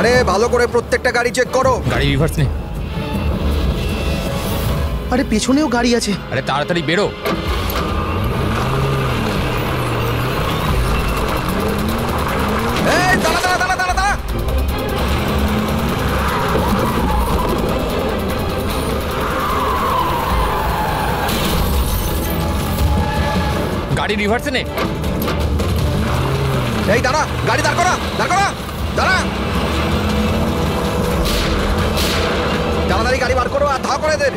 আরে ভালো করে প্রত্যেকটা গাড়ি চেক করো। গাড়ি রিভার্স নে। আরে পেছনেও গাড়ি আছে। আরে তাড়াতাড়ি বেরো। এই দাঁড়া দাঁড়া দাঁড়া দাঁড়া দাঁড়া। গাড়ি রিভার্সে নে। এই দাঁড়া, গাড়ি দাঁড় করা, দাঁড় করা, দাঁড়া। তাড়াতাড়ি গাড়ি বার করো আর ধা করে এদের।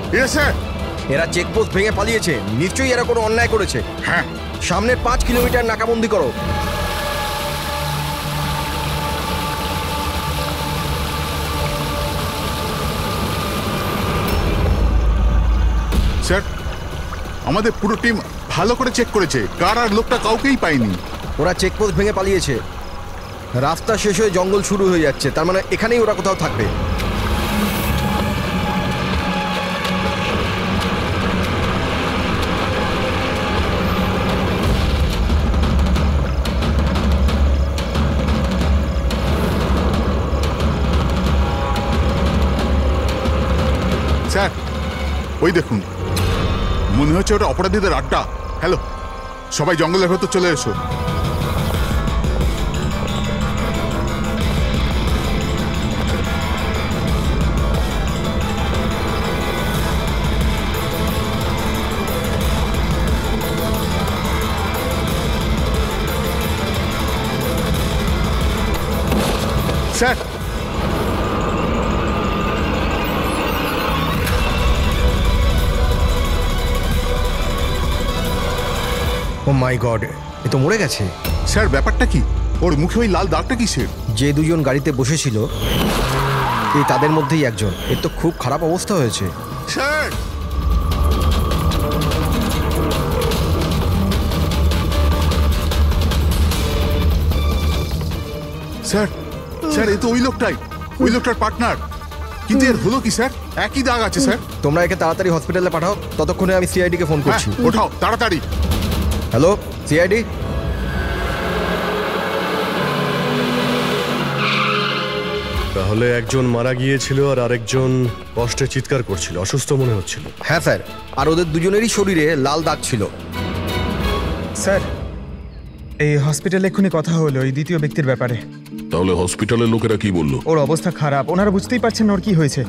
এরা চেকপোস্ট ভেঙে পালিয়েছে, নিশ্চয়ই এরা কোনো অন্যায় করেছে। হ্যাঁ, সামনের 5 কিলোমিটার নাকাবন্দি করো। স্যার আমাদের পুরো টিম ভালো করে চেক করেছে, কার আর লোকটা কাউকেই পায়নি। ওরা চেকপোস্ট ভেঙে পালিয়েছে। রাস্তা শেষ হয়ে জঙ্গল শুরু হয়ে যাচ্ছে, তার মানে এখানেই ওরা কোথাও থাকবে। স্যার ওই দেখুন, মনে হচ্ছে ওটা অপরাধীদের আড্ডা। হ্যালো, সবাই জঙ্গলের ভেতর চলে এসো। স্যার ও মাই গড, এ তো মরে গেছে। স্যার ব্যাপারটা কি? ওর মুখে ওই লাল দাগটা কিসের? যে দুজন গাড়িতে বসেছিল এই তাদের মধ্যেই একজন। এর তো খুব খারাপ অবস্থা হয়েছে। স্যার স্যার স্যার এ তো ওই লোকটাই, ওই লোকটার পার্টনার। কিন্তু এর হলো কি স্যার? একই দাগ আছে স্যার। তোমরা একে তাড়াতাড়ি হসপিটালে পাঠাও, ততক্ষণে আমি সিআইডি কে ফোন হ্যাঁ, করছি। ওঠাও তাড়াতাড়ি। Hello CID. তাহলে একজন মারা গিয়েছিল আর আরেকজন কষ্টে চিৎকার করছিল, অসুস্থ মনে হচ্ছিল। হ্যাঁ স্যার, আর ওদের দুজনেরই শরীরে লাল দাগ ছিল। স্যার এই হসপিটালে এক্ষুনি কথা হলো এই দ্বিতীয় ব্যক্তির ব্যাপারে। তাহলে হসপিটালের লোকেরা কি বললো? ওর অবস্থা খারাপ, ওনারা বুঝতেই পারছেন না ওর কি হয়েছে।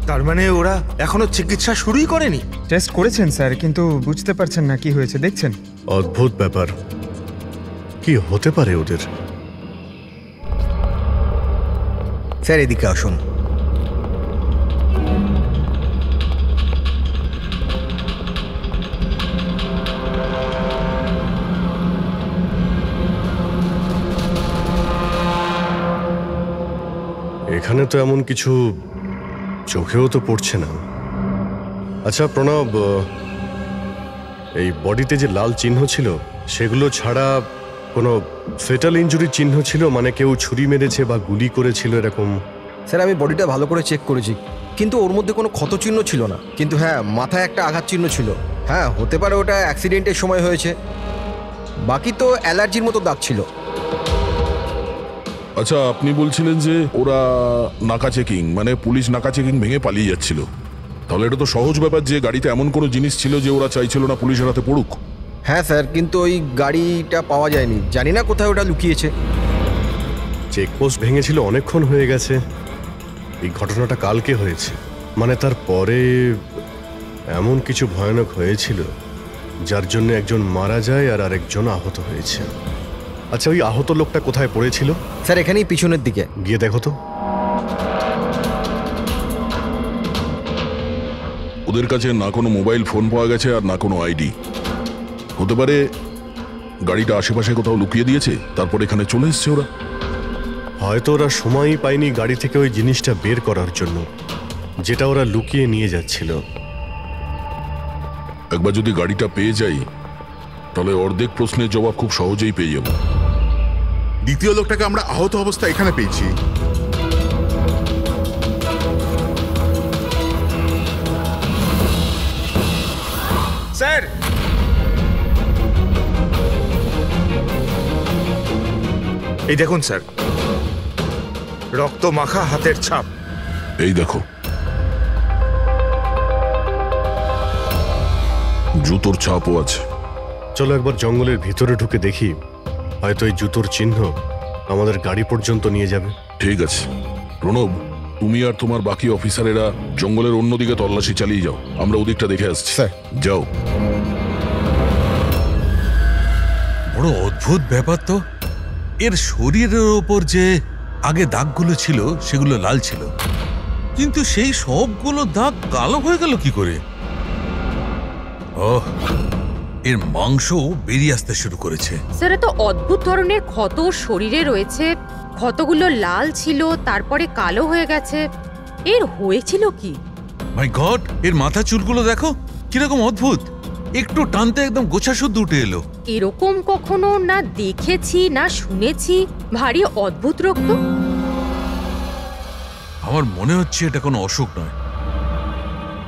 তার মানে ওরা এখনো চিকিৎসা শুরুই করেনি? টেস্ট করেছেন স্যার, কিন্তু বুঝতে পারছেন না কি হয়েছে। দেখছেন অদ্ভুত ব্যাপার, কি হতে পারে ওদের? স্যার এদিকে আসুন। এখানে তো এমন কিছু চোখেও তো পড়ছে না। আচ্ছা প্রণব, এই বডিতে যে লাল চিহ্ন ছিল সেগুলো ছাড়া কোনো ফেটাল ইনজুরির চিহ্ন ছিল? মানে কেউ ছুরি মেরেছে বা গুলি করেছিল এরকম? স্যার আমি বডিটা ভালো করে চেক করেছি, কিন্তু ওর মধ্যে কোনো ক্ষত চিহ্ন ছিল না। কিন্তু হ্যাঁ, মাথায় একটা আঘাত চিহ্ন ছিল। হ্যাঁ হতে পারে ওটা অ্যাক্সিডেন্টের সময় হয়েছে। বাকি তো অ্যালার্জির মতো দাগ ছিল। আচ্ছা, আপনি বলছিলেন যে ওরা নাকা চেকিং, মানে পুলিশ নাকা চেকিং ভেঙে পালিয়ে যাচ্ছিল। তাহলে এটা তো সহজ ব্যাপার যে গাড়িতে এমন কোনো জিনিস ছিল যে ওরা চাইছিল না পুলিশের হাতে পড়ুক। হ্যাঁ স্যার, কিন্তু ওই গাড়িটা পাওয়া যায়নি, জানি না কোথায় ওটা লুকিয়েছে। চেকপোস্ট ভেঙেছিল অনেকক্ষণ হয়ে গেছে। এই ঘটনাটা কালকে হয়েছে, মানে তারপরে এমন কিছু ভয়ানক হয়েছিল যার জন্য একজন মারা যায় আর আরেকজন আহত হয়েছে। আচ্ছা ওই আহত লোকটা কোথায় পড়েছিল? স্যার এখানেই পিছনের দিকে। গিয়ে দেখো তো। ওদের কাছে না কোনো মোবাইল ফোন পাওয়া গেছে আর না কোনো আইডি। হতে পারে গাড়িটা আশেপাশে কোথাও লুকিয়ে দিয়েছে, তারপর এখানে চলে এসছে ওরা। হয়তো ওরা সময়ই পায়নি গাড়ি থেকে ওই জিনিসটা বের করার জন্য, যেটা ওরা লুকিয়ে নিয়ে যাচ্ছিল। একবার যদি গাড়িটা পেয়ে যাই তাহলে অর্ধেক প্রশ্নের জবাব খুব সহজেই পেয়ে যাব। দ্বিতীয় লোকটাকে আমরা আহত অবস্থায় এখানে পেয়েছি। স্যার এই দেখুন স্যার, রক্ত মাখা হাতের ছাপ। এই দেখো, জুতোর ছাপও আছে। চলো একবার জঙ্গলের ভিতরে ঢুকে দেখি, হয়তো এই জুতোর চিহ্ন আমাদের গাড়ি পর্যন্ত নিয়ে যাবে। ঠিক আছে প্রণব, তুমি আর তোমার বাকি অফিসারেরা জঙ্গলের অন্যদিকে তল্লাশি চালিয়ে যাও, আমরা ওদিকটা দেখে আসছি। স্যার। যাও। বড় অদ্ভুত ব্যাপার তো, এর শরীরের ওপর যে আগে দাগগুলো ছিল সেগুলো লাল ছিল, কিন্তু সেই সবগুলো দাগ কালো হয়ে গেল কি করে? ওহ, এর মাংস বেরিয়ে আসতে শুরু করেছে। স্যার, এত অদ্ভুত ধরনের ক্ষত শরীরে রয়েছে, ক্ষতগুলো লাল ছিল তারপরে কালো হয়ে গেছে, এর হয়েছিল কি? মাই গড, এর মাথা চুলগুলো দেখো কিরকম অদ্ভুত, একটু টানতে একদম গোছা শুদ্ধ উঠে এলো। এরকম কখনো না দেখেছি না শুনেছি, ভারী অদ্ভুত রোগ তো। আমার মনে হচ্ছে এটা কোনো অসুখ নয়,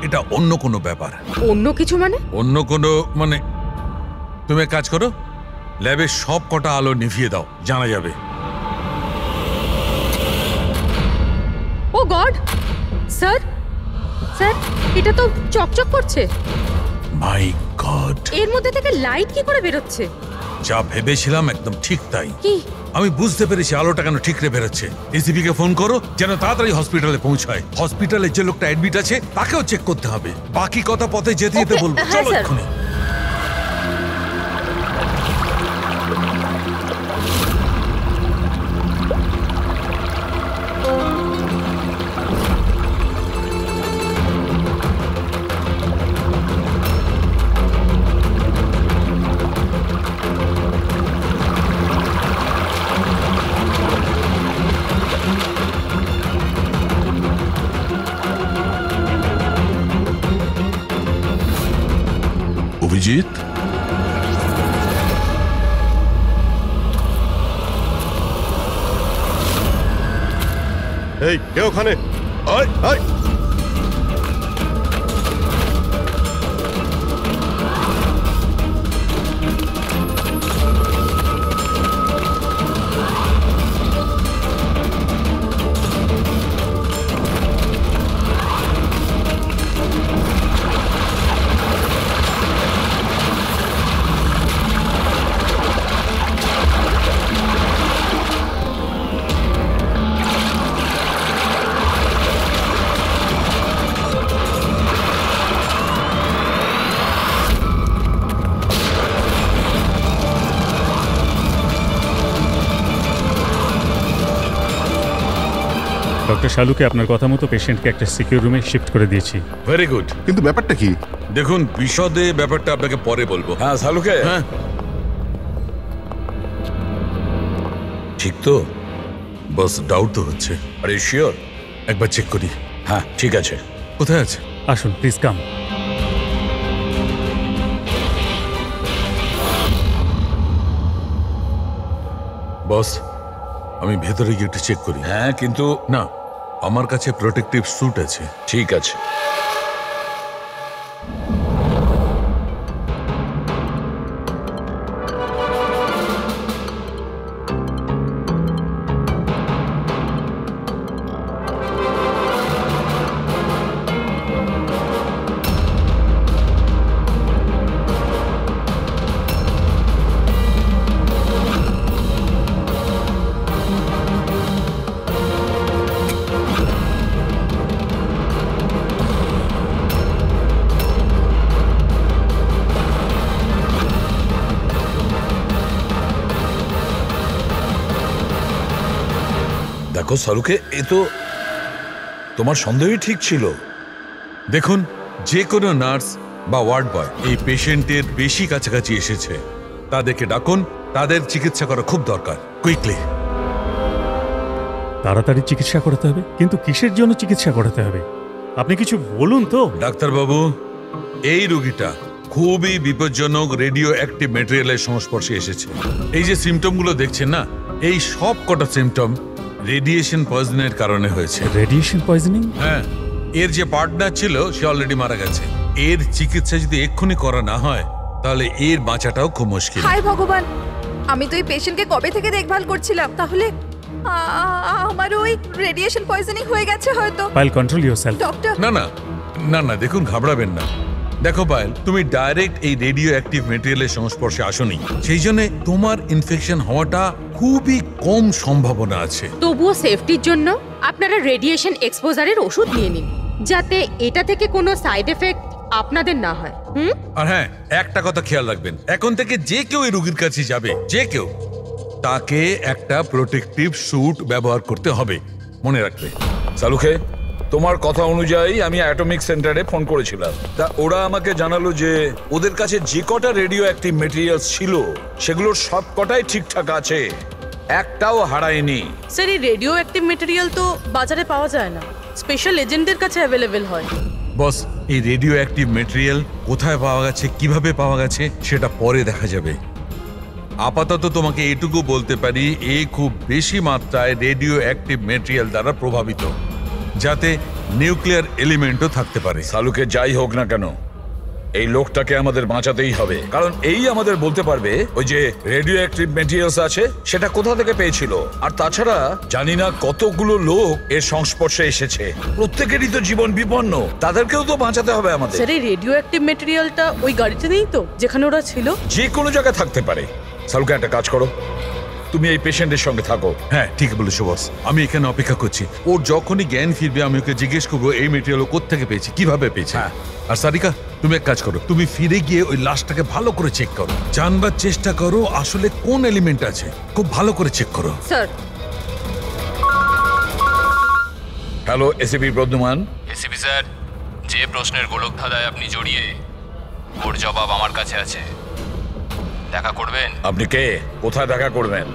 এটা অন্য কোনো ব্যাপার। অন্য কিছু মানে? অন্য কোনো মানে, তুমি এক কাজ করো, ল্যাবে সব কটা আলো নিভিয়ে দাও, জানা যাবে। ও গড স্যার, স্যার এটা তো চকচক করছে, মাই গড, এর মধ্যে থেকে লাইট কি করে বেরোচ্ছে? যা ভেবেছিলাম একদম ঠিক তাই। কি? আমি বুঝতে পেরেছি আলোটা কেন ঠিকরে বেরোচ্ছে। এসিপি কে ফোন করো যেন তাড়াতাড়ি হসপিটালে পৌঁছায়। হসপিটালে যে লোকটা অ্যাডমিট আছে তাকেও চেক করতে হবে, বাকি কথা পথে যেতে যেতে Okay, বলবো। হ্যাঁ, চলো স্যার। এক্ষুনি। অভিজিৎ, এই কে ওখানে? আয় আয়। ডক্টর শালুকে আপনার কথা মতো পেশেন্টকে একটা সিকিউর রুমে শিফট করে দিয়েছি। Very good. কিন্তু ব্যাপারটা কি? দেখুন, বিশদে ব্যাপারটা আপনাকে পরে বলবো। হ্যাঁ শালুকে, হ্যাঁ ঠিক তো, বাস ডাউট তো হচ্ছে। আরে শিওর? একবার চেক করি। হ্যাঁ ঠিক আছে। কোথায় আছে? আসুন প্লিজ কাম। বস, আমি ভেতরে গিয়ে একটু চেক করি। হ্যাঁ কিন্তু না, আমার কাছে প্রোটেক্টিভ স্যুট আছে। ঠিক আছে। দেখো শালুকে, এ তো তোমার সন্দেহই ঠিক ছিল। দেখুন, যে কোনো নার্স বা ওয়ার্ড বয় এই পেশেন্টের বেশি কাছাকাছি এসেছে, তাদেরকে ডাকুন, তাদের চিকিৎসা করা খুব দরকার, কুইকলি। তাড়াতাড়ি চিকিৎসা করাতে হবে, কিন্তু কিসের জন্য চিকিৎসা করাতে হবে আপনি কিছু বলুন তো। ডাক্তারবাবু, এই রোগীটা খুবই বিপজ্জনক রেডিও অ্যাক্টিভ ম্যাটেরিয়ালের সংস্পর্শে এসেছে। এই যে সিমটমগুলো দেখছেন না, এই সব কটা সিমটম রেডিয়েশন পয়জনের কারণে হয়েছে। Radiation poisoning? হ্যাঁ, এর যে পার্টনার ছিল সে অলরেডি মারা গেছে। এর চিকিৎসা যদি এক্ষুনি করা না হয় তাহলে এর বাঁচাটাও খুব মুশকিল। হায় ভগবান, আমি তো এই পেশেন্টকে কবে থেকে দেখভাল করছিলাম, তাহলে আমার ওই রেডিয়েশন পয়জনিং হয়ে গেছে হয়তো। Payel, control yourself. ডক্টর, না না না না, দেখুন ঘাবড়াবেন না। দেখো পায়েল, তুমি ডাইরেক্ট এই রেডিও অ্যাক্টিভ মেটেরিয়ালের সংস্পর্শে আসোনি, সেই জন্য তোমার ইনফেকশন হওয়াটা খুবই কম সম্ভাবনা আছে। তবুও সেফটির জন্য আপনারা রেডিয়েশন এক্সপোজারের ওষুধ নিয়ে নিন, যাতে এটা থেকে কোনো সাইড এফেক্ট আপনাদের না হয়। আর হ্যাঁ, একটা কথা খেয়াল রাখবেন, এখন থেকে যে কেউ এই রোগীর কাছে যাবে, যে কেউ, তাকে একটা প্রোটেক্টিভ স্যুট ব্যবহার করতে হবে, মনে রাখবে। সালুখে, তোমার কথা অনুযায়ী আমি অ্যাটমিক সেন্টারে ফোন করেছিলাম। তা ওরা আমাকে জানালো যে ওদের কাছে যে কটা রেডিও অ্যাক্টিভ মেটেরিয়ালস ছিল সেগুলোর সব কটাই ঠিকঠাক আছে, একটাও হারায়নি। স্যার, এই রেডিও অ্যাক্টিভ মেটেরিয়াল তো বাজারে পাওয়া যায় না, স্পেশাল এজেন্টদের কাছে অ্যাভেলেবেল হয়। বস, এই রেডিও অ্যাক্টিভ মেটেরিয়াল কোথায় পাওয়া গেছে, কিভাবে পাওয়া গেছে সেটা পরে দেখা যাবে। আপাতত তোমাকে এটুকু বলতে পারি, এই খুব বেশি মাত্রায় রেডিও অ্যাক্টিভ মেটেরিয়াল দ্বারা প্রভাবিত, যাতে নিউক্লিয়ার এলিমেন্টও থাকতে পারে। সালুকে যাই হোক না কেন, এই লোকটাকে আমাদের বাঁচাতেই হবে, কারণ এই আমাদের বলতে পারবে ওই যে রেডিও অ্যাক্টিভ মেটেরিয়ালস আছে সেটা কোথা থেকে পেয়েছিল। আর তাছাড়া জানি না কতগুলো লোক এর সংস্পর্শে এসেছে, প্রত্যেকেরই তো জীবন বিপন্ন, তাদেরকেও তো বাঁচাতে হবে আমাদের। স্যার, এই রেডিও অ্যাক্টিভ মেটেরিয়ালটা ওই গাড়িতে নেই তো, যেখানে ওরা ছিল? যে কোনো জায়গায় থাকতে পারে। সালুকে, একটা কাজ করো, তুমি এই পেশেন্টের সঙ্গে থাকো। হ্যাঁ, ঠিক বলেছো বস, আমি এখানে অপেক্ষা করছি। ওর যখনই জ্ঞান ফিরবে আমি ওকে জিজ্ঞেস করবো এই মেটেরিয়াল ও কোত্থেকে পেয়েছে, কিভাবে পেয়েছে। আর সারিকা, তুমি এক কাজ করো, তুমি ফিরে গিয়ে ওই লাশটাকে ভালো করে চেক করো, জানবার চেষ্টা করো আসলে কোন এলিমেন্ট আছে, খুব ভালো করে চেক করো। Sir. Hello, ACP Pradyuman. ACP sir, যে প্রশ্নের গোলক ধাঁধায় আপনি জড়িয়ে, ওর জবাব আমার কাছে আছে। দেখা করবেন? আপনি কে? কোথায় দেখা করবেন?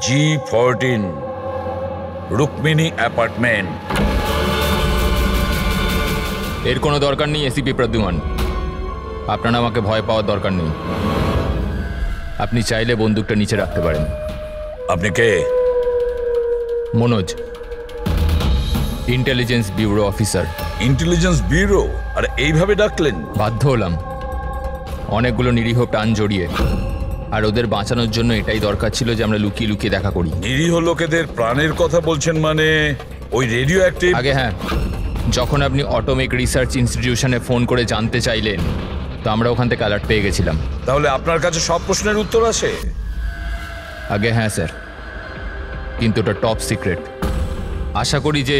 G14 Rukmini apartment. এর কোনো দরকার নেই এসিপি প্রদ্যুমান, আপনার আমাকে ভয় পাওয়ার দরকার নেই। আপনি চাইলে বন্দুকটা নিচে রাখতে পারেন। আপনি কে? Manoj, intelligence bureau officer. Intelligence bureau? আর এইভাবে ডাকলেন? বাধ্য হলাম, অনেকগুলো নিরীহ প্রাণ জড়িয়ে, আর ওদের বাঁচানোর জন্য এটাই দরকার ছিল যে আমরা লুকিয়ে লুকিয়ে দেখা করি। নিরীহ লোকেদের প্রাণের কথা বলছেন মানে ওই রেডিও অ্যাক্টিভ? আগে হ্যাঁ, যখন আপনি অটোমিক রিসার্চ ইনস্টিটিউশনে ফোন করে জানতে চাইলেন, তো আমরা ওখান থেকে অ্যালার্ট পেয়ে গেছিলাম। তাহলে আপনার কাছে সব প্রশ্নের উত্তর আছে? আগে হ্যাঁ স্যার, কিন্তু ওটা টপ সিক্রেট। আশা করি যে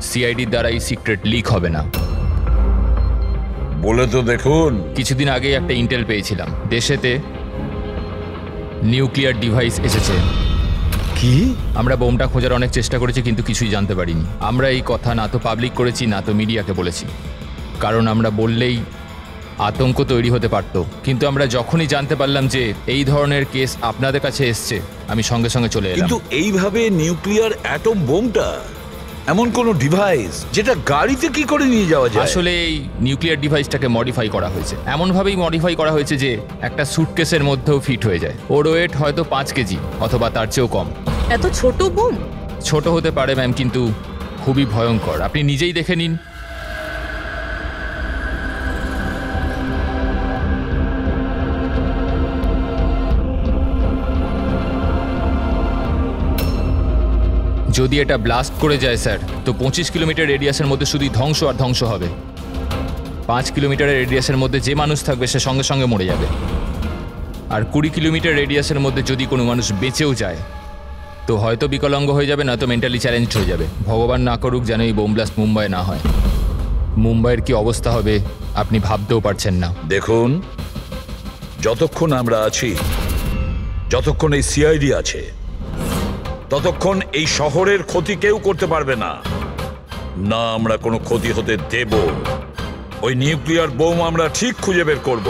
সিআইডির দ্বারা এই সিক্রেট লিক হবে না। বলে তো দেখুন। কিছুদিন আগেই একটা ইন্টেল পেয়েছিলাম, দেশেতে নিউক্লিয়ার ডিভাইস এসেছে। কি? আমরা বোমটা খোঁজার অনেক চেষ্টা করেছি, কিন্তু কিছুই জানতে পারিনি। আমরা এই কথা না তো পাবলিক করেছি, না তো মিডিয়াকে বলেছি, কারণ আমরা বললেই আতঙ্ক তৈরি হতে পারত। কিন্তু আমরা যখনই জানতে পারলাম যে এই ধরনের কেস আপনাদের কাছে এসছে, আমি সঙ্গে সঙ্গে চলে এলাম। কিন্তু এইভাবে নিউক্লিয়ার অ্যাটম বোমটা, এমন কোন ডিভাইস যেটা গাড়িতে কি করে নিয়ে যাওয়া যায়? আসলে এই নিউক্লিয়ার ডিভাইসটাকে মডিফাই করা হয়েছে, এমনভাবেই মডিফাই করা হয়েছে যে একটা সুটকেসের মধ্যেও ফিট হয়ে যায়। ওর ওয়েট হয়তো 5 কেজি অথবা তার চেয়েও কম। এত ছোট বোম? ছোট হতে পারে ম্যাম, কিন্তু খুবই ভয়ঙ্কর। আপনি নিজেই দেখে নিন। যদি এটা ব্লাস্ট করে যায় স্যার, তো 25 কিলোমিটার রেডিয়াসের মধ্যে শুধু ধ্বংস আর ধ্বংস হবে। 5 কিলোমিটারের রেডিয়াসের মধ্যে যে মানুষ থাকবে সে সঙ্গে সঙ্গে মরে যাবে। আর 20 কিলোমিটার রেডিয়াসের মধ্যে যদি কোনো মানুষ বেঁচেও যায়, তো হয়তো বিকলাঙ্গ হয়ে যাবে, না তো মেন্টালি চ্যালেঞ্জড হয়ে যাবে। ভগবান না করুক যেন এই বোম ব্লাস্ট মুম্বাই না হয়। মুম্বাইয়ের কি অবস্থা হবে আপনি ভাবতেও পারছেন না। দেখুন, যতক্ষণ আমরা আছি, যতক্ষণ এই সিআইডি আছে, ততক্ষণ এই শহরের ক্ষতি কেউ করতে পারবে না। না আমরা কোনো ক্ষতি হতে দেব। ওই নিউক্লিয়ার বোম আমরা ঠিক খুঁজে বের করব।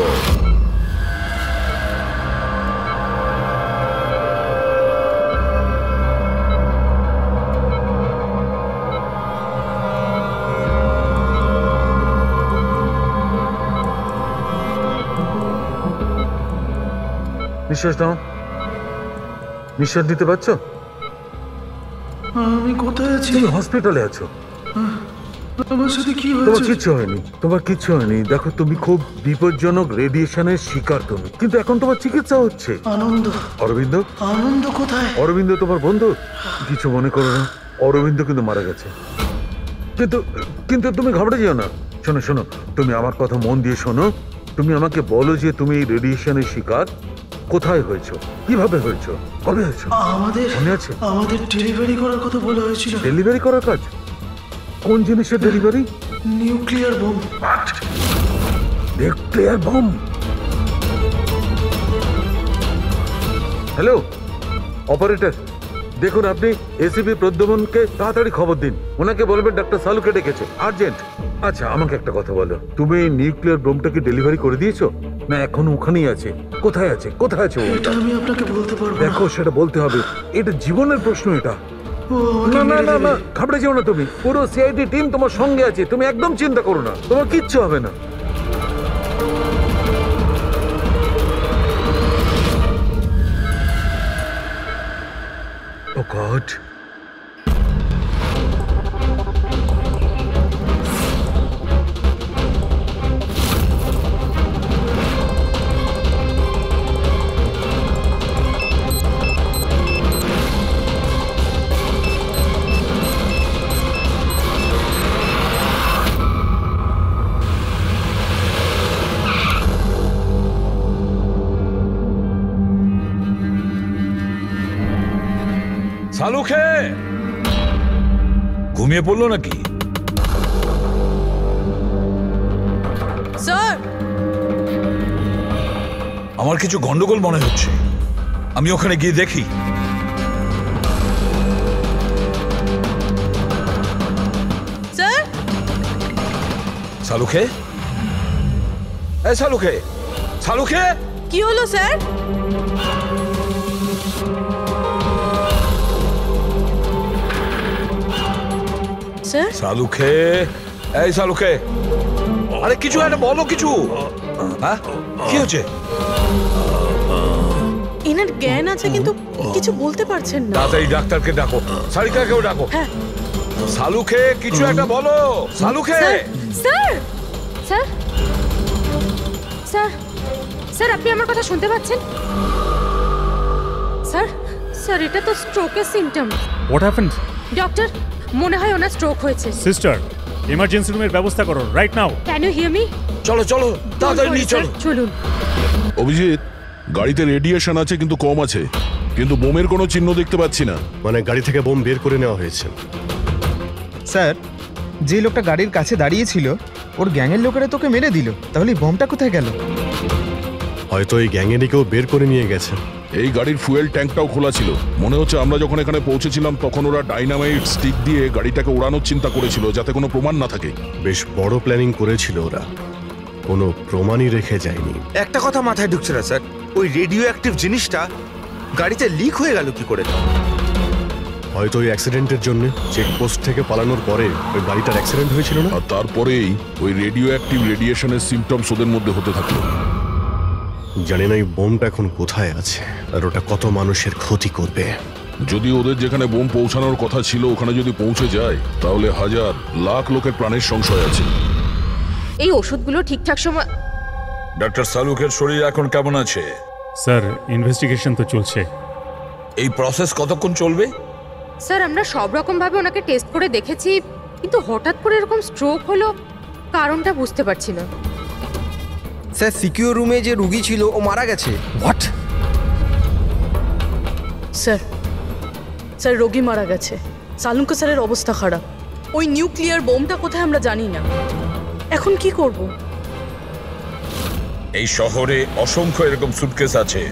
নিঃশ্বাস নাও। নিঃশ্বাস নিতে পারছো? আমি কোথায় আছি? তুমি হসপিটালে আছো। আমার সাথে কি তোমার হয়েছে? কিচ্ছু হয়নি, তোমার কিচ্ছু হয়নি। দেখো তুমি খুব বিপজ্জনক রেডিয়েশনের শিকার তুমি, কিন্তু এখন তোমার চিকিৎসা হচ্ছে। আনন্দ, অরবিন্দ, আনন্দ কোথায়? অরবিন্দ তোমার বন্ধু? কিছু মনে করো না, অরবিন্দ কিন্তু মারা গেছে। কিন্তু কিন্তু তুমি ঘাবড়ে যেও না। শোনো শোনো, তুমি আমার কথা মন দিয়ে শোনো। তুমি আমাকে বলো যে তুমি এই রেডিয়েশনের শিকার কোথায় হয়েছো, কিভাবে হয়েছো, কবে হয়েছো? আমাদের মনে আছে? আমাদের ডেলিভারি করার কথা বলা হয়েছিল। ডেলিভারি করার কাজ? কোন জিনিসের delivery? Nuclear bomb. Nuclear bomb? Hello operator, দেখুন আপনি এসিপি প্রদ্যুম্নকে তাড়াতাড়ি খবর দিন। ওনাকে বলবেন ডাক্তার সালুকে ডেকেছে, আর্জেন্ট। আচ্ছা আমাকে একটা কথা বলো, তুমি এই নিউক্লিয়ার বোমটা কি ডেলিভারি করে দিয়েছো, না এখনো ওখানেই আছে? কোথায় আছে, কোথায় আছে বোমটা? এটা আমি আপনাকে বলতে পারবো না। দেখো সেটা বলতে হবে, এটা জীবনের প্রশ্ন। এটা না না না না, ঘাবড়ে যেও না তুমি। পুরো সিআইডি টিম তোমার সঙ্গে আছে, তুমি একদম চিন্তা করো না, তোমার কিচ্ছু হবে না। ও গড, সালুখে ঘুমিয়ে পড়লো নাকি? স্যার, আমার কিছু গন্ডগোল মনে হচ্ছে, আমি ওখানে গিয়ে দেখি। স্যার, সালুখে, এই সালুখে, সালুখে, কি হলো স্যার? স্যার, সালুখে, এই সালুখে, আরে কিছু একটা বলো, কিছু। হ্যাঁ কি হচ্ছে? এনার জ্ঞান আছে কিন্তু কিছু বলতে পারছেন না। তাড়াতাড়ি ডাক্তারকে ডাকো, সারিকাকেও ডাকো। হ্যাঁ। সালুখে কিছু একটা বলো, Salunkhe. Sir, sir, sir, sir আপনি আমার কথা শুনতে পাচ্ছেন? স্যার, স্যার এটা তো স্ট্রোকের সিম্পটম। What happened? ডক্টর, মনে হয় ওনার স্ট্রোক হয়েছে। সিস্টার, এমার্জেন্সি রুমের ব্যবস্থা করো right now. Can you hear me? চলো চলো তাড়াতাড়ি নিয়ে চলো। চলুন। অভিজিৎ, গাড়িতে রেডিয়েশন আছে কিন্তু কম আছে, কিন্তু বোমের কোনো চিহ্ন দেখতে পাচ্ছি না। মানে গাড়ি থেকে বোম বের করে নেওয়া হয়েছে। স্যার, যে লোকটা গাড়ির কাছে দাঁড়িয়েছিল ওর গ্যাংয়ের লোকেরা তোকে মেরে দিল, তাহলে এই বোমটা কোথায় গেল? হয়তো এই গ্যাংয়েরই কেউ বের করে নিয়ে গেছে। এই গাড়ির ফুয়েল ট্যাঙ্কটাও খোলা ছিল। মনে হচ্ছে আমরা যখন এখানে পৌঁছেছিলাম তখন ওরা ডাইনামাইট স্টিক দিয়ে গাড়িটাকে ওড়ানোর চিন্তা করেছিল, যাতে কোনো প্রমাণ না থাকে। বেশ বড় প্ল্যানিং করেছিল ওরা, কোনো প্রমাণই রেখে যায়নি। একটা কথা মাথায় ঢুকছে না স্যার, ওই রেডিও অ্যাক্টিভ জিনিসটা গাড়িতে লিক হয়ে গেল কি করে? হয়তো ওই অ্যাক্সিডেন্টের জন্য চেকপোস্ট থেকে পালানোর পরে ওই গাড়িটার অ্যাক্সিডেন্ট হয়েছিল না? আর তারপরেই ওই রেডিও অ্যাক্টিভ রেডিয়েশনের সিমটমস ওদের মধ্যে হতে থাকলো। জানি না এই বোমটা এখন কোথায় আছে আর ওটা কত মানুষের ক্ষতি করবে। যদি ওদের যেখানে বোম পৌঁছানোর কথা ছিল ওখানে যদি পৌঁছে যায়, তাহলে হাজার লাখ লোকের প্রাণের সংশয় আছে। এই ওষুধগুলো ঠিকঠাক সময়। ডক্টর সালুখের শরীর এখন কেমন আছে? স্যার, ইনভেস্টিগেশন তো চলছে। এই প্রসেস কতক্ষণ চলবে? স্যার আমরা সব রকম ভাবে ওনাকে টেস্ট করে দেখেছি, কিন্তু হঠাৎ করে এরকম স্ট্রোক হলো, কারণটা বুঝতে পারছি না। স্যার, সিকিউর রুমে যে রুগী ছিল ও মারা গেছে। হোয়াট? স্যার, স্যার রোগী মারা গেছে। সালুঙ্কা স্যারের অবস্থা খারাপ। ওই নিউক্লিয়ার বোমটা কোথায় আমরা জানি না। এখন কি করব? এই শহরে অসংখ্য এরকম সুটকেস আছে।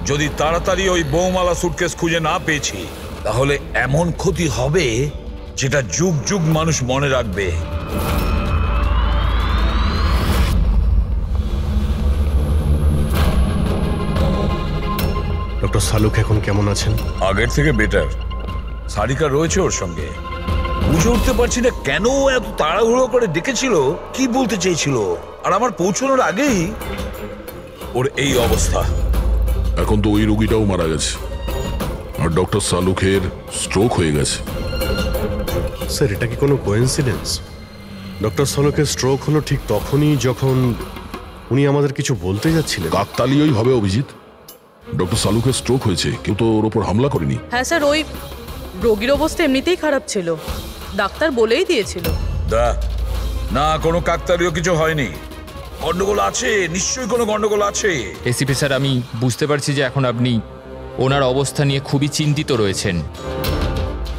যদি তাড়াতাড়ি ওই বোমওয়ালা সুটকেস খুঁজে না পেয়েছি, তাহলে এমন ক্ষতি হবে যেটা যুগ যুগ মানুষ মনে রাখবে। ডক্টর সালুক এখন কেমন আছেন? আগের থেকে বেটার। সারিকা রয়েছে ওর সঙ্গে। বুঝে উঠতে পারছি না কেন এত তাড়াহুড়ো করে ডেকেছিল, কি বলতে চেয়েছিল, আর আমার পৌঁছানোর আগেই ওর এই অবস্থা। এখন তো ওই রোগীটাও মারা গেছে আর ডক্টর সালুখের স্ট্রোক হয়ে গেছে। স্যার, এটা কি কোনো কোইন্সিডেন্স? ডক্টর সলোকের স্ট্রোক হলো ঠিক তখনই যখন উনি আমাদের কিছু বলতে যাচ্ছিলেন। কাকতালীয়ই হবে অভিজিৎ। ডক্টর সালুকের স্ট্রোক হয়েছে, কেউ তো ওর ওপর হামলা করেনি। হ্যাঁ স্যার, ওই রোগীর অবস্থা এমনিতেই খারাপ ছিল, ডাক্তার বলেই দিয়েছিল। না, কোনো কাকতালীয় কিছু হয়নি। গন্ডগোল আছে, নিশ্চয়ই কোনো গন্ডগোল আছে। এসিপি স্যার, আমি বুঝতে পারছি যে এখন আপনি ওনার অবস্থা নিয়ে খুবই চিন্তিত রয়েছেন,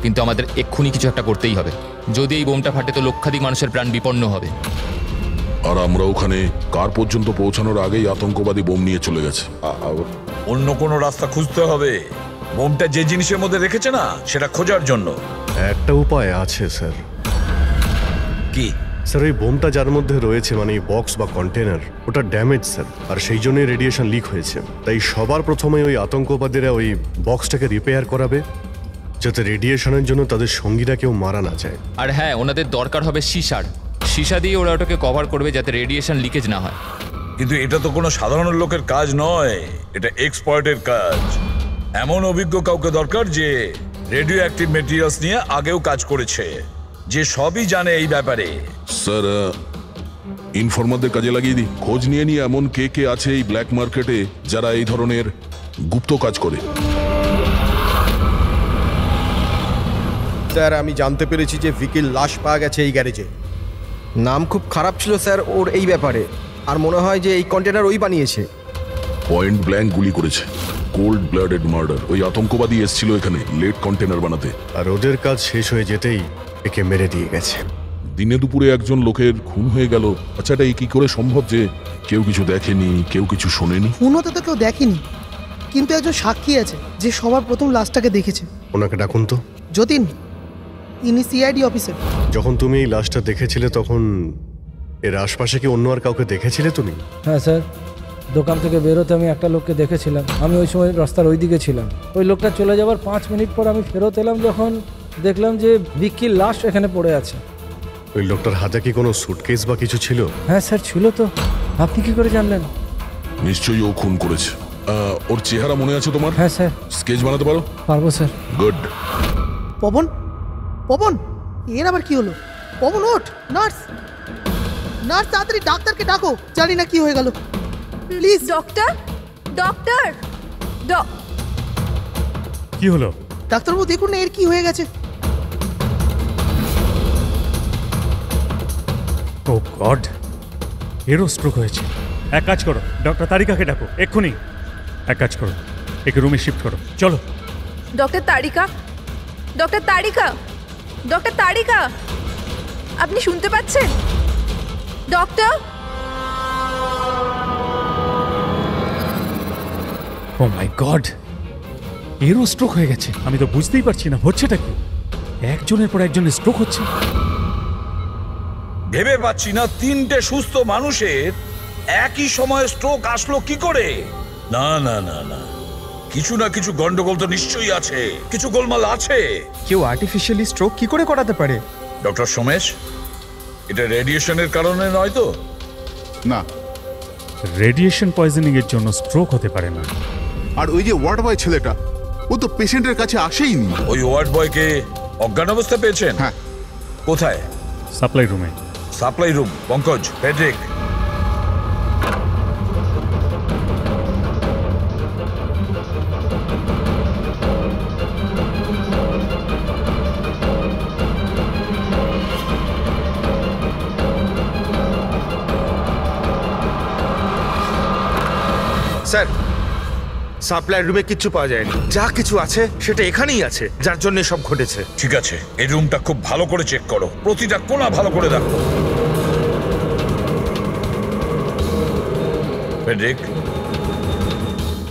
কিন্তু আমাদের এক্ষুনি কিছু একটা করতেই হবে। যদি এই বোমটা ফাটে তো লক্ষাধিক মানুষের প্রাণ বিপন্ন হবে। আর আমরা ওখানে কার পর্যন্ত পৌঁছানোর আগেই আতঙ্কবাদী বোম নিয়ে চলে গেছে। অন্য কোনো রাস্তা খুঁজতে হবে। বোমটা যে জিনিসের মধ্যে রেখেছে না, সেটা খোঁজার জন্য একটা উপায় আছে স্যার। কি স্যার? ওই বোমটা যার মধ্যে রয়েছে, মানে বক্স বা কন্টেনার, ওটা ড্যামেজ স্যার, আর সেই জন্যই রেডিয়েশন লিক হয়েছে। তাই সবার প্রথমে ওই আতঙ্কবাদীরা ওই বক্সটাকে রিপেয়ার করাবে, যাতে রেডিয়েশনের জন্য তাদের সঙ্গীরা কেউ মারা না যায়। আর হ্যাঁ, ওনাদের দরকার হবে সীসা দিয়ে ওরা ওটাকে কভার করবে যাতে রেডিয়েশন লিকেজ না হয়। কিন্তু এটা তো কোনো সাধারণ লোকের কাজ নয়, এটা এক্সপার্টের কাজ। এমন অভিজ্ঞ কাউকে দরকার যে রেডিও অ্যাক্টিভ মেটেরিয়ালস নিয়ে আগেও কাজ করেছে, যে সবই জানে এই ব্যাপারে। স্যার, ইনফরমারদের কাজে লাগিয়ে দিই। খোঁজ নিয়ে নিয়ে এমন কে কে আছে এই ব্ল্যাক মার্কেটে যারা এই ধরনের গুপ্ত কাজ করে। স্যার, আমি জানতে পেরেছি যে ভিকির লাশ পাওয়া গেছে এই গ্যারেজে। নাম খুব খারাপ ছিল স্যার ওর এই ব্যাপারে, আর মনে হয় যে এই কন্টেনার ওই বানিয়েছে। পয়েন্ট ব্ল্যাঙ্ক গুলি করেছে, কোল্ড ব্লাডেড মার্ডার। ওই আতঙ্কবাদী এসেছিল এখানে লেট কন্টেনার বানাতে, আর ওদের কাজ শেষ হয়ে যেতেই একে মেরে দিয়ে গেছে। দিনে দুপুরে একজন লোকের খুন হয়ে গেল। আচ্ছা, এটা কি করে সম্ভব যে কেউ কিছু দেখেনি, কেউ কিছু শোনেনি? খুন হতে তো কেউ দেখেনি, কিন্তু একজন সাক্ষী আছে যে সবার প্রথম লাশটাকে দেখেছে। ওনাকে ডাকুন তো। যতীন, ইনি সিআইডি অফিসার। যখন তুমি এই লাশটা দেখেছিলে তখন এর আশপাশে কি অন্য আর কাউকে দেখেছিলে তুমি? হ্যাঁ স্যার, দোকান থেকে বেরোতে আমি একটা লোককে দেখেছিলাম। আমি ওই সময় রাস্তার ওই দিকে ছিলাম। ওই লোকটা চলে যাওয়ার 5 মিনিট পর আমি ফেরত এলাম, যখন দেখলাম যে ভিকির লাশ এখানে পড়ে আছে। ওই লোকটার হাতে কি কোনো সুটকেস বা কিছু ছিল? হ্যাঁ স্যার, ছিল তো। আপনি কি করে জানলেন? নিশ্চয়ই ও খুন করেছে। ওর চেহারা মনে আছে তোমার? হ্যাঁ স্যার। স্কেচ বানাতে পারো? পারবো স্যার। গুড। পবন, পবন, এর আবার কি হলো? পবন ওঠ। নার্স, নার্স, তাড়াতাড়ি ডাক্তারকে ডাকো। জানি না কি হয়ে গেল। প্লিজ ডক্টর, ডক্টর, কি হলো? ডাক্তারবাবু দেখুন না এর কি হয়ে গেছে। ও গড, এরও স্ট্রোক হয়েছে। এক কাজ করো, ডক্টর তারিকাকে ডাকো এক্ষুনি। এক কাজ করো, একে রুমে শিফট করো। চলো। ডক্টর তারিকা, ডক্টর তারিকা, ডক্টর তারিকা, আপনি শুনতে পাচ্ছেন? ডক্টর। ও মাই গড, এরও স্ট্রোক হয়ে গেছে। আমি তো বুঝতেই পারছি না হচ্ছেটা কি। একজনের পর একজনের স্ট্রোক হচ্ছে। ভেবে পাচ্ছি না 3টে সুস্থ মানুষের একই সময়ে স্ট্রোক আসলো কি করে। না না না না, কিছু না কিছু গন্ডগোল তো নিশ্চয়ই আছে, কিছু গোলমাল আছে। কেউ আর্টিফিশিয়ালি স্ট্রোক কি করে করাতে পারে? ডক্টর সোমেশ, এটা রেডিয়েশনের কারণে নয় তো? না, রেডিয়েশন পয়জনিং এর জন্য স্ট্রোক হতে পারে না। আর ওই যে ওয়ার্ড বয় ছেলেটা, ও তো পেশেন্টের কাছে আসেইনি। ওই ওয়ার্ড বয়কে অজ্ঞান অবস্থা পেয়েছেন? হ্যাঁ। কোথায়? সাপ্লাই রুমে। Supply room. Pankaj, Friedrich, sir, supply রুমে কিচ্ছু পাওয়া যায়নি। যা কিছু আছে সেটা এখানেই আছে, যার জন্য সব ঘটেছে। ঠিক আছে, এই রুমটা খুব ভালো করে চেক করো, প্রতিটা কোণা ভালো করে দেখো। ফেডরিক,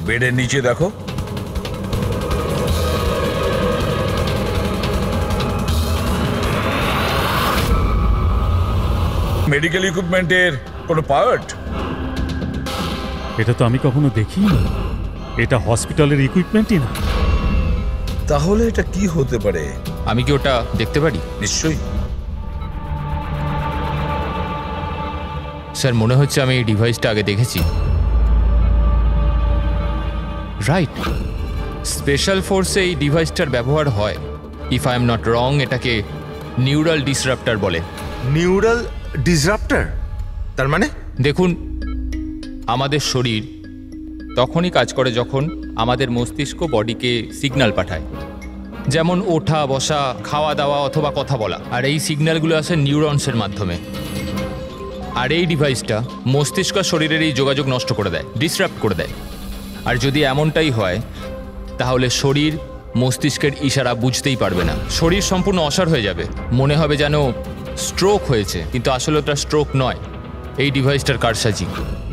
বেডের নিচে দেখো। মেডিকেল ইকুইপমেন্টের কোনো পার্ট? এটা তো আমি কখনো দেখিনি। এটা হসপিটালের ইকুইপমেন্টই না। তাহলে এটা কি হতে পারে? আমি কি ওটা দেখতে পারি? নিশ্চয়ই। স্যার, মনে হচ্ছে আমি এই ডিভাইসটা আগে দেখেছি। রাইট, স্পেশাল ফোর্সে এই ডিভাইসটার ব্যবহার হয়। If I am not wrong, এটাকে নিউরাল ডিসরাপ্টার বলে। নিউরাল ডিসরাপ্টার? তার মানে? দেখুন, আমাদের শরীর তখনই কাজ করে যখন আমাদের মস্তিষ্ক বডিকে সিগন্যাল পাঠায়, যেমন ওঠা, বসা, খাওয়া দাওয়া অথবা কথা বলা। আর এই সিগন্যালগুলো আসে নিউরনসের মাধ্যমে। আর এই ডিভাইসটা মস্তিষ্ক শরীরের এই যোগাযোগ নষ্ট করে দেয়, ডিসরাপ্ট করে দেয়। আর যদি এমনটাই হয় তাহলে শরীর মস্তিষ্কের ইশারা বুঝতেই পারবে না, শরীর সম্পূর্ণ অসাড় হয়ে যাবে, মনে হবে যেন স্ট্রোক হয়েছে, কিন্তু আসলে ওটা স্ট্রোক নয়, এই ডিভাইসটার কারসাজি।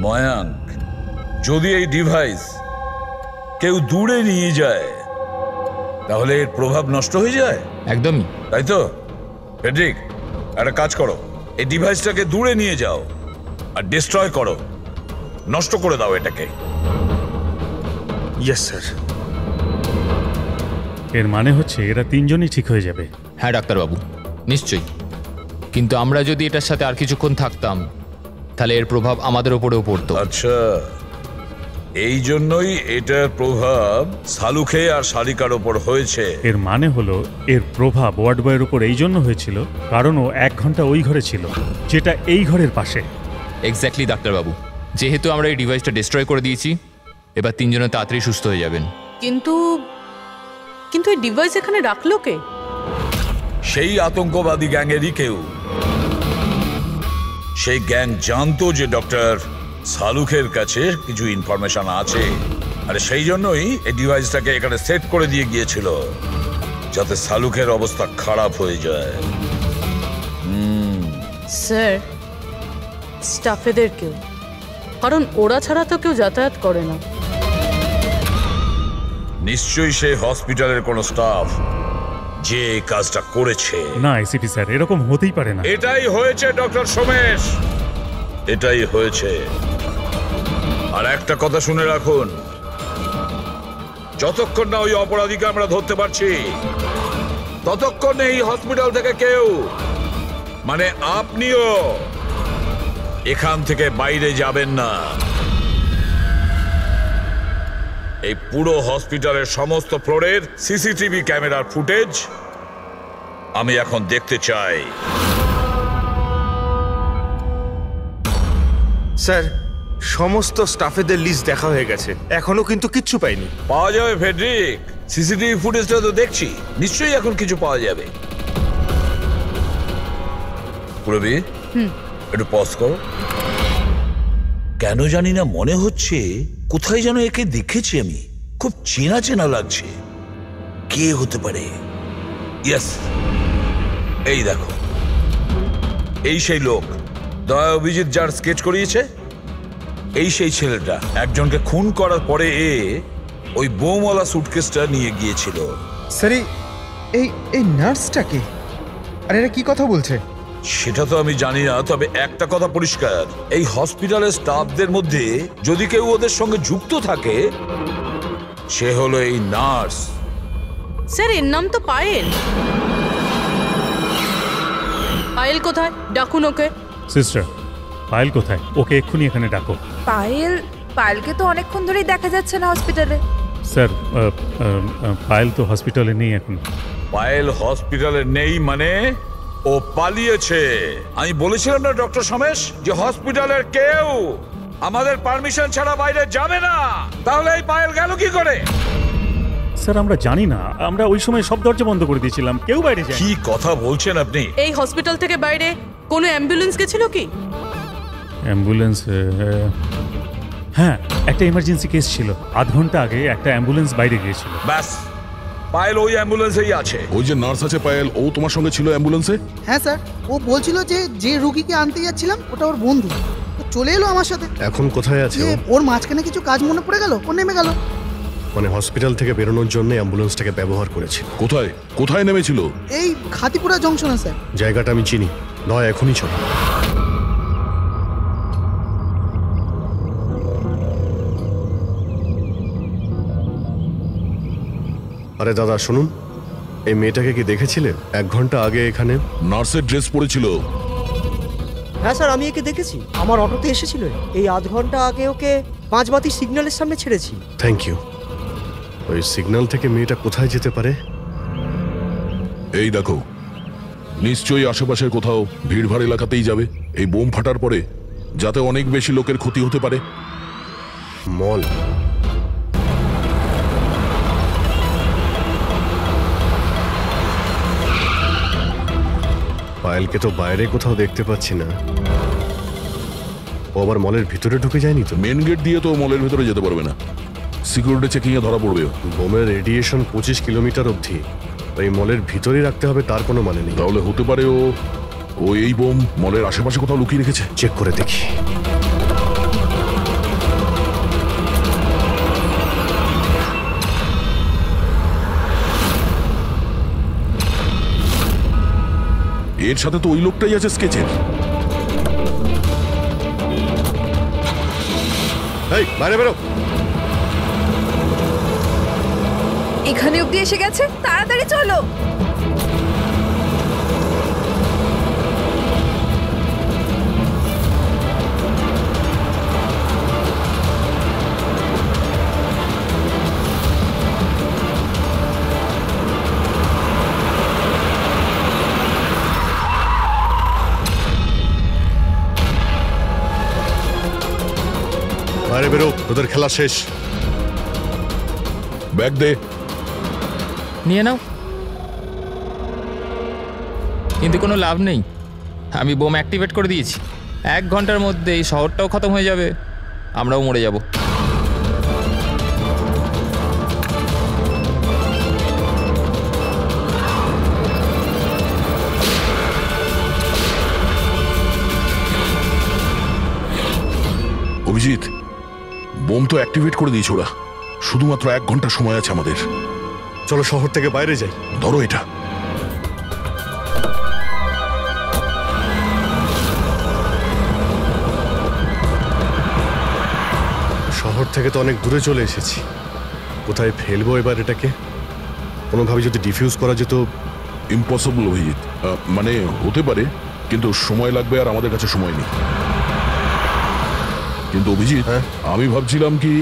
ময়াঙ্ক, যদি এই ডিভাইস কেউ দূরে নিয়ে যায় তাহলে এর প্রভাব নষ্ট হয়ে যায়। একদমই তাই তো? ফেডরিক, একটা কাজ করো, এই ডিভাইসটাকে দূরে নিয়ে যাও আর ডিস্ট্রয় করো, নষ্ট করে দাও এটাকে। Yes sir. এর মানে হচ্ছে এরা তিনজনই ঠিক হয়ে যাবে? হ্যাঁ ডাক্তারবাবু, নিশ্চয়ই। কিন্তু আমরা যদি এটার সাথে আর কিছুক্ষণ থাকতাম তাহলে এর প্রভাব আমাদের ওপরেও পড়তো। আচ্ছা, এই জন্যই এটার প্রভাব সালুখে আর শালিকার ওপর হয়েছে। এর মানে হলো এর প্রভাব ওয়ার্ড বয়ের উপর এই জন্য হয়েছিল কারণ ও 1 ঘন্টা ওই ঘরে ছিল, যেটা এই ঘরের পাশে। এক্স্যাক্টলি ডাক্তারবাবু, যেহেতু আমরা এই ডিভাইসটা ডিস্ট্রয় করে দিয়েছি, এবার তিনজনে তাড়াতাড়ি সুস্থ হয়ে যাবেন। কিন্তু কিন্তু এই ডিভাইস এখানে রাখলো কে? সেই আতঙ্কবাদী গ্যাংয়েরই কেউ। সেই গ্যাং জানতো যে ডক্টর সালুখের কাছে কিছু ইনফরমেশন আছে, আর সেই জন্যই এই ডিভাইসটাকে এখানে সেট করে দিয়ে গিয়েছিল, যাতে সালুখের অবস্থা খারাপ হয়ে যায়। স্যার, স্টাফেদের কেউ, কারণ ওরা ছাড়া তো কেউ যাতায়াত করে না। নিশ্চয়ই সে হসপিটালের কোনো স্টাফ যে এই কাজটা করেছে। না এসিপি স্যার, এরকম হতেই পারে না। এটাই হয়েছে ডক্টর সোমেশ, এটাই হয়েছে। আর একটা কথা শুনে রাখুন, যতক্ষণ না ওই অপরাধীকে আমরা ধরতে পারছি ততক্ষণ এই হসপিটাল থেকে কেউ, মানে আপনিও, এখান থেকে বাইরে যাবেন না। এই পুরো হসপিটালের সমস্ত ফ্লোরের সিসিটিভি ক্যামেরার ফুটেজ আমি এখন দেখতে চাই। স্যার, সমস্ত স্টাফেদের লিস্ট দেখা হয়ে গেছে, এখনো কিন্তু কিচ্ছু পাইনি। পাওয়া যাবে ফেডরিক, সিসিটিভি ফুটেজটা তো দেখছি, নিশ্চয়ই এখন কিছু পাওয়া যাবে। পুরবি, একটু পজ করো। কেন জানি না মনে হচ্ছে কোথায় যেন একে দেখেছি আমি, খুব চেনা চেনা লাগছে। কে হতে পারে? ইয়েস, এই দেখো, এই সেই লোক দয়া অভিজিৎ যার স্কেচ করিয়েছে, এই সেই ছেলেটা একজনকে খুন করার পরে ওই বোমওয়ালা সুটকেসটা নিয়ে গিয়েছিল। স্যার, এই নার্সটাকে, আর এরা কি কথা বলছে? সেটা তো আমি জানি না, তবে একটা কথা পরিষ্কার, এই হসপিটালের স্টাফদের মধ্যে যদি কেউ ওদের সঙ্গে যুক্ত থাকে সে হলো এই নার্স। স্যার, এর নাম তো পায়েল। পায়েল কোথায়? ডাকুন ওকে। সিস্টার, পায়েল কোথায়? ওকে এক্ষুনি এখানে ডাকো। পায়েলকে তো অনেকক্ষণ ধরেই দেখা যাচ্ছে না হসপিটালে। স্যার, পায়েল তো হসপিটালে নেই এখন। পায়েল হসপিটালে নেই মানে ও পালিয়েছে। আমি বলেছিলাম না ডক্টর সোমেশ যে হসপিটালের কেউ আমাদের পারমিশন ছাড়া বাইরে যাবে না। তাহলে এই পায়েল গেল কি করে? স্যার, আমরা জানি না, আমরা ওই সময় সব দরজা বন্ধ করে দিয়েছিলাম, কেউ বাইরে যায়। কি কথা বলছেন আপনি? এই হসপিটাল থেকে বাইরে কোনো অ্যাম্বুলেন্স গেছিল কি? অ্যাম্বুলেন্স? হ্যাঁ, একটা ইমার্জেন্সি কেস ছিল, আধ ঘন্টা আগে একটা অ্যাম্বুলেন্স বাইরে গিয়েছিল। ব্যাস, পায়েল ওই অ্যাম্বুলেন্সেই আছে। ওই যে নার্স আছে পায়েল, ও তোমার সঙ্গে ছিল অ্যাম্বুলেন্সে? হ্যাঁ স্যার, ও বলছিল যে রুগীকে আনতে যাচ্ছিলাম ওটা ওর বন্ধু, তো চলে এলো আমার সাথে। এখন কোথায় আছে? ওর মাঝখানে কিছু কাজ মনে পড়ে গেল, ও নেমে গেল। মানে হসপিটাল থেকে বেরোনোর জন্য অ্যাম্বুলেন্সটাকে ব্যবহার করেছিল। কোথায় কোথায় নেমেছিল? এই খাতিপুরা জংশনে স্যার। জায়গাটা আমি চিনি, নয় এখনই চলো। আরে দাদা শুনুন, এই মেয়েটাকে কি দেখেছিলে 1 ঘন্টা আগে এখানে? নার্সের ড্রেস পরেছিল। হ্যাঁ স্যার, আমি একে দেখেছি, আমার অটোতে এসেছিল। এই আধ ঘন্টা আগে ওকে 5 বাতি সিগন্যালের সামনে ছেড়েছি। Thank you. ওই সিগন্যাল থেকে মেয়েটা কোথায় যেতে পারে? এই দেখো, নিশ্চয়ই আশেপাশের কোথাও ভিড়ভাড় এলাকাতেই যাবে এই বোম ফাটার পরে, যাতে অনেক বেশি লোকের ক্ষতি হতে পারে। মল, পায়েলকে তো বাইরে কোথাও দেখতে পাচ্ছি না। ও আবার মলের ভিতরে ঢুকে যায়নি তো? মেন গেট দিয়ে তো মলের ভিতরে যেতে পারবে না, সিকিউরিটি চেকিং এ ধরা পড়বে। বোমের রেডিয়েশন 25 কিলোমিটার অবধি, এই মলের ভিতরেই রাখতে হবে তার কোনো মানে নেই। তাহলে হতে পারে ও এই বোম মলের আশেপাশে কোথাও লুকিয়ে রেখেছে। চেক করে দেখি। এর সাথে তো ওই লোকটাই আছে স্কেচের। এই বাইরে বেরো। এখানে অব্দি এসে গেছে, তাড়াতাড়ি চলো। বাইরে বেরো, তোদের খেলা শেষ। ব্যাগ দে। নিয়ে নাও। কিন্তু কোনো লাভ নেই, আমি বোম অ্যাক্টিভেট করে দিয়েছি। 1 ঘন্টার মধ্যে এই শহরটাও খতম হয়ে যাবে, আমরাও মরে যাব। অভিজিৎ, বোম তো অ্যাক্টিভেট করে দিয়েছে ওরা। শুধুমাত্র 1 ঘন্টা সময় আছে আমাদের। চলো শহর থেকে বাইরে যাই। ধরো এটা। শহর থেকে তো অনেক দূরে চলে এসেছি, কোথায় ফেলবো এবার এটাকে? কোনোভাবে যদি ডিফিউজ করা যেত। ইম্পসিবল অভিজিৎ, মানে হতে পারে, কিন্তু সময় লাগবে আর আমাদের কাছে সময় নেই। কিন্তু অভিজিৎ, আমি ভাবছিলাম কি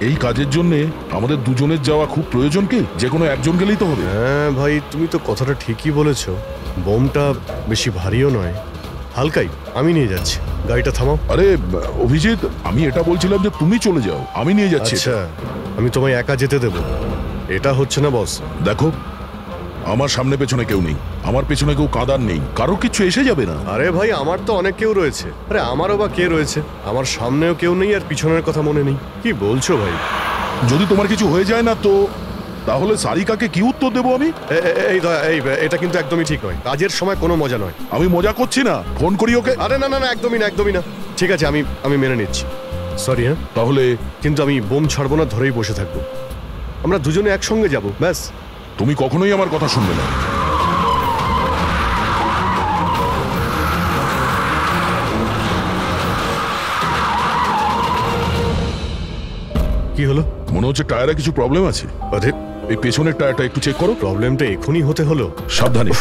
এই কাজের জন্য আমাদের দুজনের যাওয়া খুব প্রয়োজন কি? যে কোনো একজন গেলেই তো হবে। হ্যাঁ ভাই, তুমি তো কথাটা ঠিকই বলেছো। বোমটা বেশি ভারীও নয়, হালকাই। আমি নিয়ে যাচ্ছি, গাড়িটা থামাও। আরে অভিজিৎ, আমি এটা বলছিলাম যে তুমি চলে যাও, আমি নিয়ে যাচ্ছি। আচ্ছা, আমি তোমায় একা যেতে দেবো? এটা হচ্ছে না বস। দেখো, আমার সামনে পেছনে কেউ নেই, আমার পেছনে কেউ কাঁদার নেই, কারো কিছু এসে যাবে না। আরে ভাই, আমার তো অনেক কেউ রয়েছে। আরে আমারও বা কে রয়েছে? আমার সামনেও কেউ নেই আর পিছনের কথা মনে নেই। কি বলছো ভাই? যদি তোমার কিছু হয়ে যায় না তো তাহলে সারিকাকে কি উত্তর দেবো আমি? এই এটা কিন্তু একদমই ঠিক নয়। কাজের সময় কোনো মজা নয়। আমি মজা করছি না, ফোন করি ওকে। আরে না না না, একদমই না, একদমই না। ঠিক আছে, আমি মেনে নিচ্ছি। সরি। হ্যাঁ, তাহলে কিন্তু আমি বোম ছাড়বো না, ধরেই বসে থাকবো। আমরা দুজনে একসঙ্গে যাব, ব্যাস। তুমি কখনোই আমার কথা শুনবে না। কি হলো? মনে হচ্ছে টায়ারে কিছু প্রবলেম আছে। আরে এই পেছনের টায়ারটা একটু চেক করো। প্রবলেমটা এখনই হতে হলো? সাবধানে।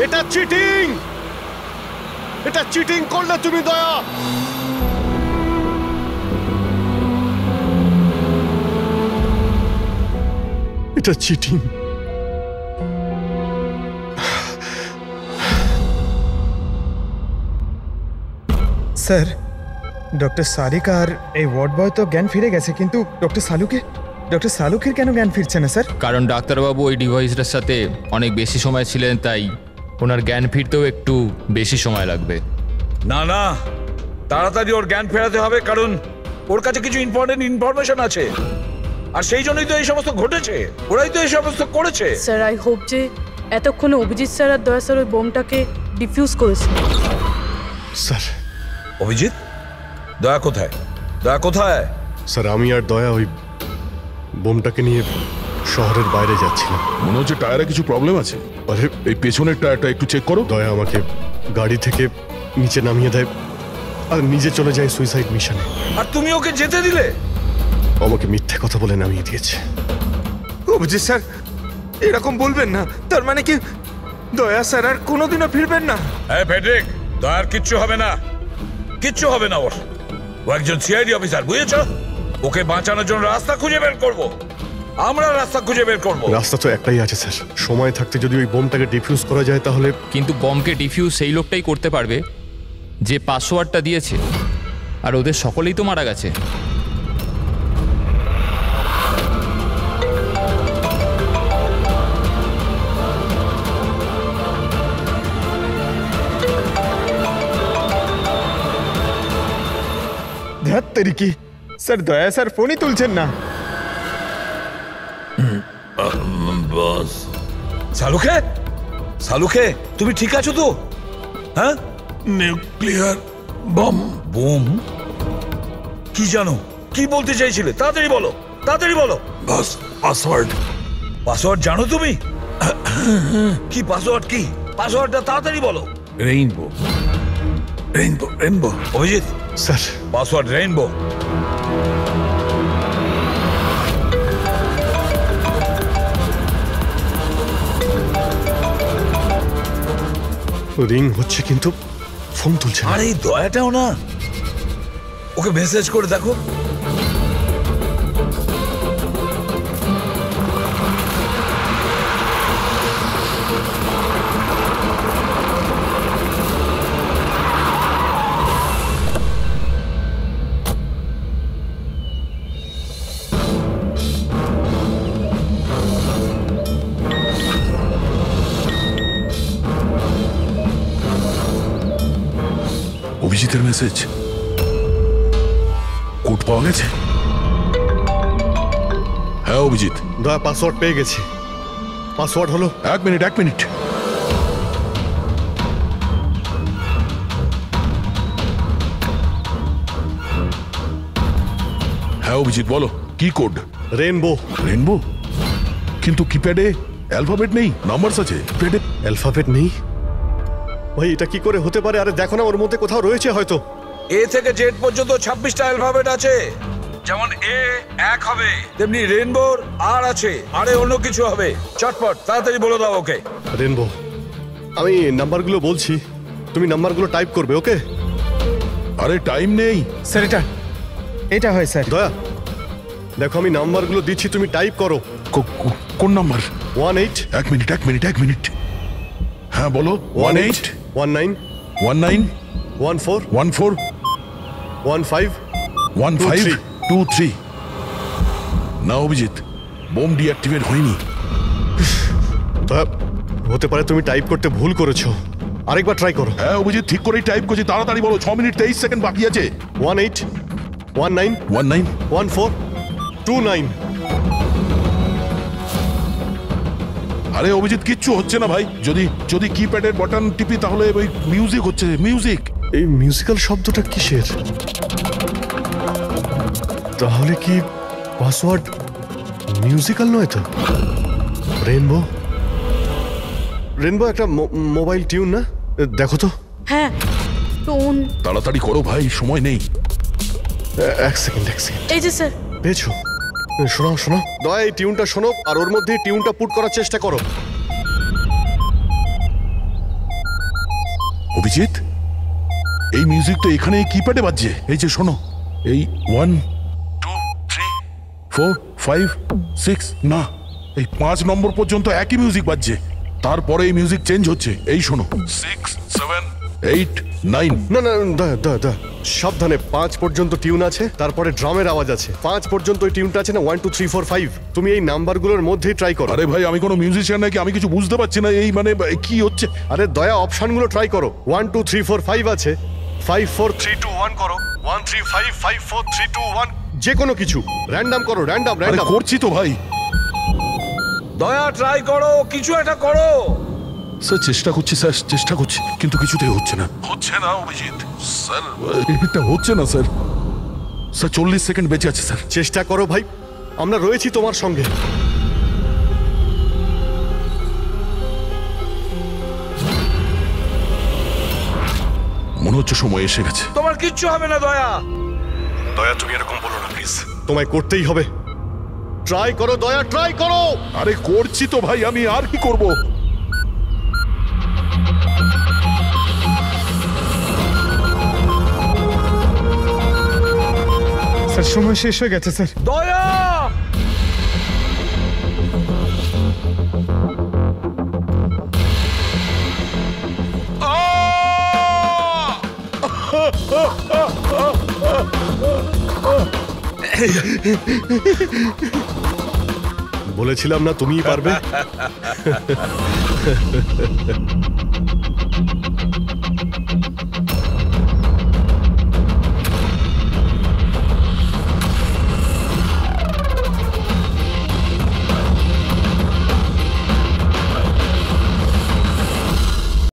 এটা চিটিং! এটা চিটিং করলে তুমি, দয়া। এটা চিটিং। স্যার, ডক্টর সারিকা আর এই ওয়ার্ড বয় তো জ্ঞান ফিরে গেছে, কিন্তু ডক্টর সালুকের কেন জ্ঞান ফিরছে না স্যার? কারণ ডাক্তারবাবু ওই ডিভাইসটার সাথে অনেক বেশি সময় ছিলেন, তাই ওনার জ্ঞান ফিরতেও একটু বেশি সময় লাগবে। না না, তাড়াতাড়ি ওর জ্ঞান ফেরাতে হবে, কারণ ওর কাছে কিছু ইম্পর্টেন্ট ইনফরমেশন আছে, আর সেই জন্যই তো এই সমস্ত ঘটেছে। ওরাই তো এই সমস্ত করেছে। স্যার, আই হোপ যে এতক্ষণে অভিজিৎ স্যার আর দয়া স্যার ওই বোমটাকে ডিফিউজ করেছে। স্যার। অভিজিৎ, দয়া কোথায়? দয়া কোথায়? স্যার, আমি আর দয়া ওই বোমটাকে নিয়ে শহরের বাইরে যাচ্ছিলাম। মনে হচ্ছে টায়ারে কিছু প্রবলেম আছে। আরে এই পেছনের টায়ারটা একটু চেক করো। দয়া আমাকে গাড়ি থেকে নিচে নামিয়ে দেয় আর নিজে চলে যায় সুইসাইড মিশনে। আর তুমি ওকে যেতে দিলে? আমাকে মিথ্যে কথা বলে নামিয়ে দিয়েছে। অভিজিৎ স্যার, এরকম বলবেন না। তার মানে কি দয়া স্যার আর কোনোদিনও ফিরবেন না? হ্যাঁ ফেডরিক, দয়ার কিচ্ছু হবে না। কিচ্ছু হবে না ওর। ও একজন সিআইডি অফিসার, বুঝেছো? ওকে বাঁচানোর জন্য রাস্তা খুঁজে বের করব। আমরা রাস্তা খুঁজে বের করব। রাস্তা তো একটাই আছে স্যার, সময় থাকতে যদি ওই বোমটাকে ডিফিউজ করা যায় তাহলে। কিন্তু বমকে ডিফিউজ সেই লোকটাই করতে পারবে যে পাসওয়ার্ডটা দিয়েছে, আর ওদের সকলেই তো মারা গেছে। ধ্যাত্তেরি কি স্যার, দয়া স্যার ফোনই তুলছেন না। বস সালুকে, সালুকে তুমি ঠিক আছো তো? হ্যাঁ, নিউক্লিয়ার বম। বোম? কি জানো, কি বলতে চাইছিলে? তাড়াতাড়ি বলো, তাড়াতাড়ি বলো। বস পাসওয়ার্ড। পাসওয়ার্ড জানো তুমি? কি পাসওয়ার্ড? কি পাসওয়ার্ডটা তাড়াতাড়ি বলো। Rainbow, rainbow, rainbow. Abhijit sir, password rainbow. Ring হচ্ছে কিন্তু ফোন তুলছে না। আর এই দয়াটাও না, ওকে মেসেজ করে দেখো। অভিজিতের মেসেজ। কোড পাওয়া গেছে? হ্যাঁ অভিজিৎ। দয়া পাসওয়ার্ড পেয়ে গেছি। পাসওয়ার্ড হলো, এক মিনিট এক মিনিট। হ্যাঁ অভিজিৎ বলো, কি কোড? রেইনবো। রেইনবো? কিন্তু কিপ্যাডে অ্যালফাবেট নেই, নাম্বারস আছে। কিপ্যাডে অ্যালফাবেট নেই? ভাই এটা কি করে হতে পারে? আরে দেখো না, ওর মধ্যে কোথাও রয়েছে হয়তো। এ থেকে জেড পর্যন্ত 26টা অ্যালফাবেট আছে। যেমন এ 1 হবে, তেমনি রেইনবোর আর আছে, আরে অন্য কিছু হবে। চটপট তাড়াতাড়ি বলে দাও ওকে। রেইনবো, আমি নাম্বারগুলো বলছি, তুমি নাম্বারগুলো টাইপ করবে, ওকে? আরে টাইম নেই স্যার। এটা হয় স্যার। দয়া দেখো, আমি নাম্বারগুলো দিচ্ছি, তুমি টাইপ করো। কোন নাম্বার? 18। এক মিনিট এক মিনিট এক মিনিট। হ্যাঁ বলো। 18 19 19 14 14 15 15 23। না অভিজিৎ, বোম ডিঅ্যাক্টিভেট হয়নি। হতে পারে তুমি টাইপ করতে ভুল করেছো, আরেকবার ট্রাই করো। হ্যাঁ অভিজিৎ, ঠিক করেই টাইপ করছি, তাড়াতাড়ি বলো। 6 মিনিট 23 সেকেন্ড বাকি আছে। 18 19 19 14 29। আরে অভিজিৎ, কিচ্ছু হচ্ছে না ভাই। যদি যদি কিপ্যাডের বাটন টিপি তাহলে ওই মিউজিক হচ্ছে। মিউজিক? এই মিউজিক্যাল শব্দটা কিসের? তাহলে কি পাসওয়ার্ড মিউজিক্যাল নয় তো? রেইনবো, রেইনবো একটা মোবাইল টিউন না? দেখো তো। হ্যাঁ, টোন। তাড়াতাড়ি করো ভাই, সময় নেই। এক সেকেন্ড। এই যে স্যার। পেয়েছো? শোনাও শোনাও, দয়া এই টিউনটা শোনো, আর ওর মধ্যে টিউনটা পুট করার চেষ্টা করো। অভিজিৎ, এই মিউজিক তো এখানে কিপ্যাডে বাজছে। এই যে শোনো, এই 1 2 3 4 5 6, না এই 5 নম্বর পর্যন্ত একই মিউজিক বাজছে। তারপরে এই মিউজিক চেঞ্জ হচ্ছে। এই শোনো, 6 7 8 9। না না, দয়া সাবধানে। 5 পর্যন্ত টিউন আছে, তারপরে ড্রামের আওয়াজ আছে। 5 পর্যন্ত ওই টিউনটা আছে না, 1 2 3 4 5। তুমি এই নাম্বারগুলোর মধ্যেই ট্রাই করো। আরে ভাই, আমি কোনো মিউজিশিয়ান নাকি? আমি কিছু বুঝতে পারছি না। এই মানে কি হচ্ছে? আরে দয়া, অপশনগুলো ট্রাই করো। 1 2 3 4 5 আছে, 5 4 3 2 1 করো, 1 3 5 5 4 3 2 1। যে কোনো কিছু র্যান্ডম করো, র্যান্ডম। করছি তো ভাই। দয়া ট্রাই করো, কিছু একটা করো। স্যার চেষ্টা করছি, স্যার চেষ্টা করছি, কিন্তু কিছুতেই হচ্ছে না। হচ্ছে না অভিজিৎ স্যার, এটা হচ্ছে না স্যার। স্যার 40 সেকেন্ড বেঁচে আছে স্যার। চেষ্টা করো ভাই, আমরা রয়েছি তোমার সঙ্গে। মনে হচ্ছে সময় এসে গেছে। তোমার কিচ্ছু হবে না দয়া। দয়া তুমি এরকম বলো না প্লিজ, তোমায় করতেই হবে। ট্রাই করো দয়া, ট্রাই করো। আরে করছি তো ভাই, আমি আর কি করব? স্যার সময় শেষ হয়ে গেছে স্যার। দয়া! বলেছিলাম না তুমিই পারবে।